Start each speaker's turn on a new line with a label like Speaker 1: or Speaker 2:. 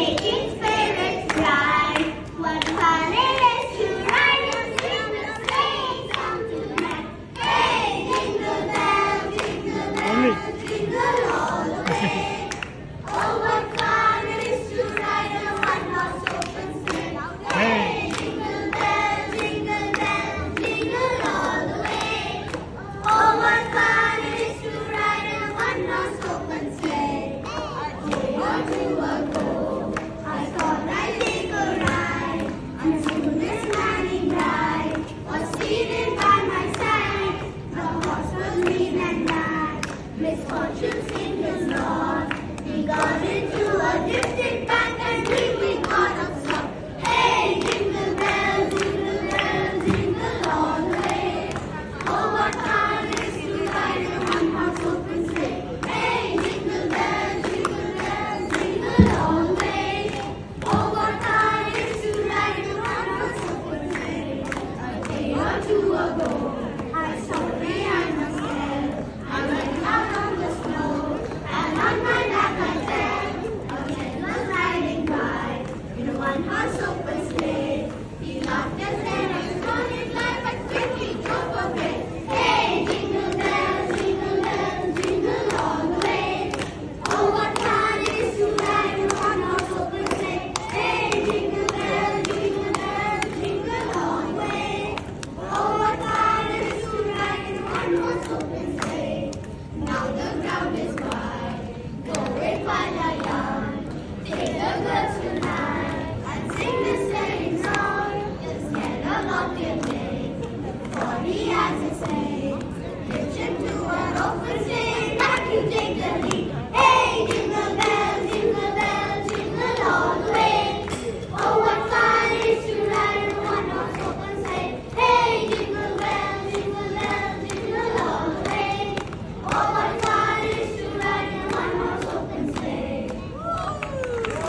Speaker 1: making spirits bright. What fun it is to ride and sing the sleighing song tonight. Hey, jingle bells, jingle all the way. Oh, what fun it is to ride in a one-horse open sleigh. Hey, jingle bells, jingle all the way. Oh, what fun it is to ride in a one-horse open sleigh. A day or two ago, I thought I'd take a ride, and soon this shining bright was seated by my side. The horse was lean and mad, misfortune seemed his lot. He got into a drifted bank and we got upset. Hey, jingle bells, jingle all the way. Oh, what fun it is to ride in a one-horse open sleigh. Hey, jingle bells, jingle all the way. Oh, what fun it is to ride in a one-horse open sleigh. A day or two ago, I saw behind a step. I went out on the snow, and on my back I sat. A man was riding by in a one-horse open sleigh. He laughed as then I told his life, but quickly drove away. Hey, jingle bells, jingle all the way. Oh, what fun it is to ride in a one-horse open sleigh. Hey, jingle bells, jingle all the way. Oh, what fun it is to ride in a one-horse open sleigh. Now the ground is wide, go it while you're young. Take the girls tonight.